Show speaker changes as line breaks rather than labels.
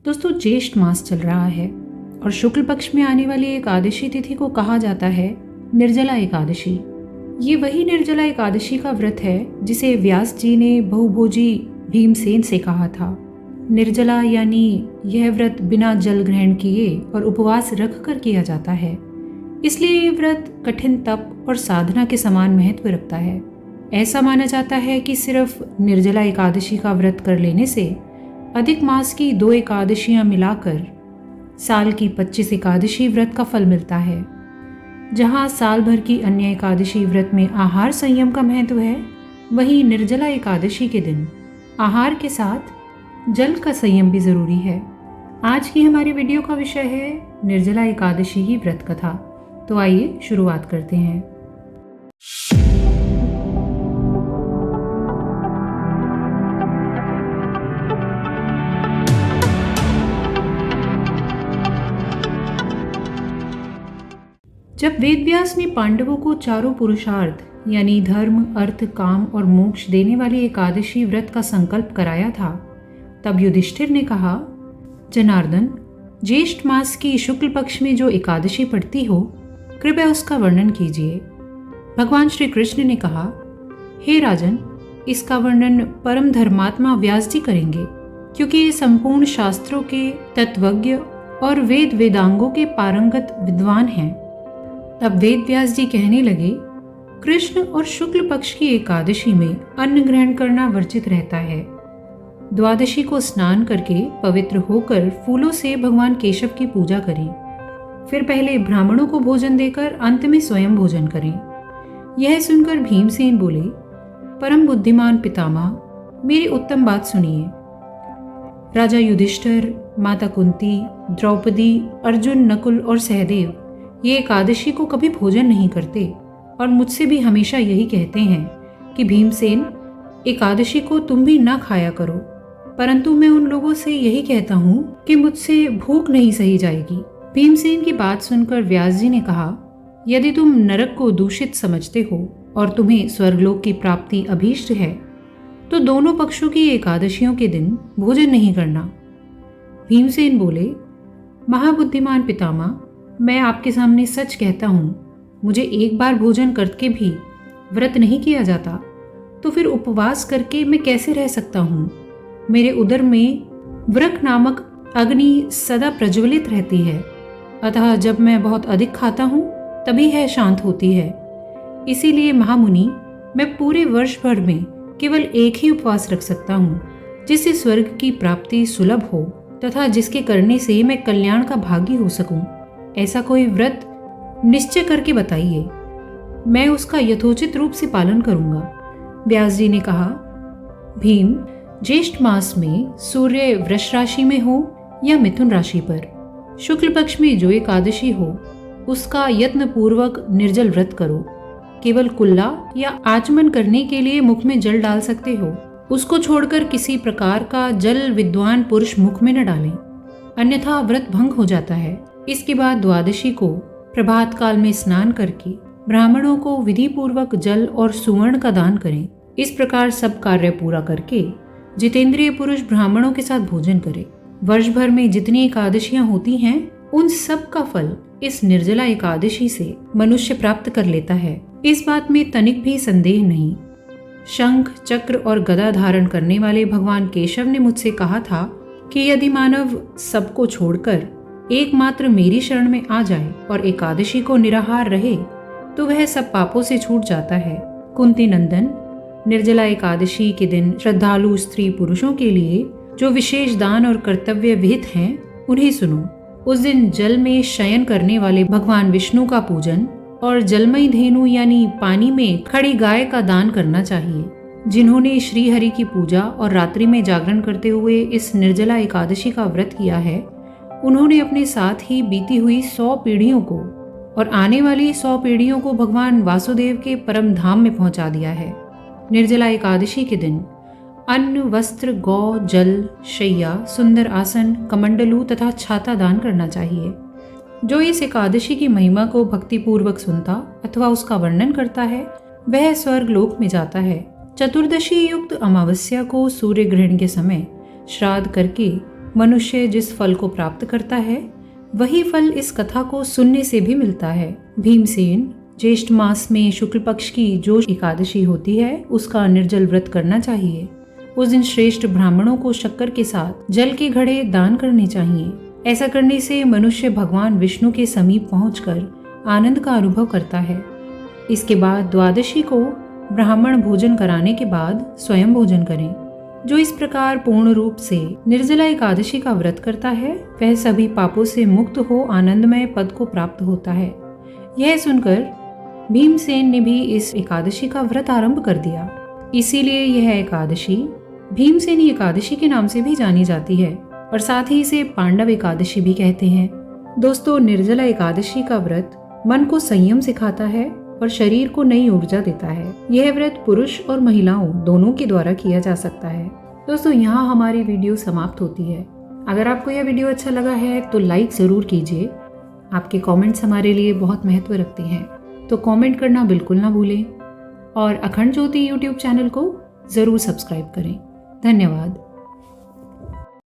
दोस्तों, ज्येष्ठ मास चल रहा है और शुक्ल पक्ष में आने वाली एकादशी तिथि को कहा जाता है निर्जला एकादशी। ये वही निर्जला एकादशी का व्रत है जिसे व्यास जी ने बहुभोजी भीमसेन से कहा था। निर्जला यानी यह व्रत बिना जल ग्रहण किए और उपवास रख कर किया जाता है। इसलिए ये व्रत कठिन तप और साधना के समान महत्व रखता है। ऐसा माना जाता है कि सिर्फ निर्जला एकादशी का व्रत कर लेने से अधिक मास की 2 एकादशियां मिलाकर साल की 25 एकादशी व्रत का फल मिलता है। जहां साल भर की अन्य एकादशी व्रत में आहार संयम का महत्व है, वहीं निर्जला एकादशी के दिन आहार के साथ जल का संयम भी जरूरी है। आज की हमारी वीडियो का विषय है निर्जला एकादशी की व्रत कथा। तो आइए शुरुआत करते हैं। जब वेदव्यास ने पांडवों को चारों पुरुषार्थ यानी धर्म, अर्थ, काम और मोक्ष देने वाली एकादशी व्रत का संकल्प कराया था, तब युधिष्ठिर ने कहा, जनार्दन, ज्येष्ठ मास की शुक्ल पक्ष में जो एकादशी पड़ती हो, कृपया उसका वर्णन कीजिए। भगवान श्री कृष्ण ने कहा, हे राजन, इसका वर्णन परम धर्मात्मा व्यास जी करेंगे, क्योंकि ये संपूर्ण शास्त्रों के तत्वज्ञ और वेद वेदांगों के पारंगत विद्वान हैं। तब वेद व्यास जी कहने लगे, कृष्ण और शुक्ल पक्ष की एकादशी में अन्न ग्रहण करना वर्जित रहता है। द्वादशी को स्नान करके पवित्र होकर फूलों से भगवान केशव की पूजा करें। फिर पहले ब्राह्मणों को भोजन देकर अंत में स्वयं भोजन करें। यह सुनकर भीमसेन बोले, परम बुद्धिमान पितामह, मेरी उत्तम बात सुनिए। राजा युधिष्ठिर, माता कुंती, द्रौपदी, अर्जुन, नकुल और सहदेव ये एकादशी को कभी भोजन नहीं करते और मुझसे भी हमेशा यही कहते हैं कि भीमसेन, एकादशी को तुम भी ना खाया करो। परंतु मैं उन लोगों से यही कहता हूँ कि मुझसे भूख नहीं सही जाएगी। भीमसेन की बात सुनकर व्यास जी ने कहा, यदि तुम नरक को दूषित समझते हो और तुम्हें स्वर्गलोक की प्राप्ति अभीष्ट है, तो दोनों पक्षों की एकादशियों के दिन भोजन नहीं करना। भीमसेन बोले, महाबुद्धिमान पितामह, मैं आपके सामने सच कहता हूँ, मुझे एक बार भोजन करके भी व्रत नहीं किया जाता, तो फिर उपवास करके मैं कैसे रह सकता हूँ। मेरे उदर में व्रक नामक अग्नि सदा प्रज्वलित रहती है, अतः जब मैं बहुत अधिक खाता हूँ तभी यह शांत होती है। इसीलिए महामुनि, मैं पूरे वर्ष भर में केवल एक ही उपवास रख सकता हूँ, जिससे स्वर्ग की प्राप्ति सुलभ हो तथा जिसके करने से मैं कल्याण का भागी हो सकूँ। ऐसा कोई व्रत निश्चय करके बताइए, मैं उसका यथोचित रूप से पालन करूंगा। व्यास जी ने कहा, भीम, ज्येष्ठ मास में सूर्य वृष राशि में हो या मिथुन राशि पर, शुक्ल पक्ष में जो एकादशी हो, उसका यत्न पूर्वक निर्जल व्रत करो। केवल कुल्ला या आचमन करने के लिए मुख में जल डाल सकते हो, उसको छोड़कर किसी प्रकार का जल विद्वान पुरुष मुख में न डालें, अन्यथा व्रत भंग हो जाता है। इसके बाद द्वादशी को प्रभात काल में स्नान करके ब्राह्मणों को विधि पूर्वक जल और सुवर्ण का दान करें। इस प्रकार सब कार्य पूरा करके जितेंद्रिय पुरुष ब्राह्मणों के साथ भोजन करे। वर्ष भर में जितनी एकादशियां होती हैं, उन सब का फल इस निर्जला एकादशी से मनुष्य प्राप्त कर लेता है। इस बात में तनिक भी संदेह नहीं। शंख, चक्र और गदा धारण करने वाले भगवान केशव ने मुझसे कहा था कि यदि मानव सबको छोड़कर एकमात्र मेरी शरण में आ जाए और एकादशी को निराहार रहे, तो वह सब पापों से छूट जाता है। कुंती नंदन, निर्जला एकादशी के दिन श्रद्धालु स्त्री पुरुषों के लिए जो विशेष दान और कर्तव्य विहित हैं, उन्हें सुनो। उस दिन जल में शयन करने वाले भगवान विष्णु का पूजन और जलमयी धेनु यानी पानी में खड़ी गाय का दान करना चाहिए। जिन्होंने श्री हरि की पूजा और रात्रि में जागरण करते हुए इस निर्जला एकादशी का व्रत किया है, उन्होंने अपने साथ ही बीती हुई 100 पीढ़ियों को और आने वाली 100 पीढ़ियों को भगवान वासुदेव के परम धाम में पहुंचा दिया है। निर्जला एकादशी के दिन अन्न, वस्त्र, गौ, जल, शैया, सुंदर आसन, कमंडलू तथा छाता दान करना चाहिए। जो इस एकादशी की महिमा को भक्तिपूर्वक सुनता अथवा उसका वर्णन करता है, वह स्वर्ग लोक में जाता है। चतुर्दशी युक्त अमावस्या को सूर्य ग्रहण के समय श्राद्ध करके मनुष्य जिस फल को प्राप्त करता है वही फल इस कथा को सुनने से भी मिलता है। भीमसेन ज्येष्ठ मास में शुक्ल पक्ष की जो एकादशी होती है उसका निर्जल व्रत करना चाहिए। उस दिन श्रेष्ठ ब्राह्मणों को शक्कर के साथ जल के घड़े दान करने चाहिए। ऐसा करने से मनुष्य भगवान विष्णु के समीप पहुंचकर आनंद का अनुभव करता है। इसके बाद द्वादशी को ब्राह्मण भोजन कराने के बाद स्वयं भोजन करें। जो इस प्रकार पूर्ण रूप से निर्जला एकादशी का व्रत करता है वह सभी पापों से मुक्त हो आनंदमय पद को प्राप्त होता है। यह सुनकर भीमसेन ने भी इस एकादशी का व्रत आरंभ कर दिया। इसीलिए यह एकादशी भीमसेनी एकादशी के नाम से भी जानी जाती है और साथ ही इसे पांडव एकादशी भी कहते हैं। दोस्तों, निर्जला एकादशी का व्रत मन को संयम सिखाता है और शरीर को नई ऊर्जा देता है। यह व्रत पुरुष और महिलाओं दोनों के द्वारा किया जा सकता है। दोस्तों, यहाँ हमारी वीडियो समाप्त होती है। अगर आपको यह वीडियो अच्छा लगा है तो लाइक ज़रूर कीजिए। आपके कमेंट्स हमारे लिए बहुत महत्व रखते हैं, तो कमेंट करना बिल्कुल ना भूलें और अखंड ज्योति यूट्यूब चैनल को ज़रूर सब्सक्राइब करें। धन्यवाद।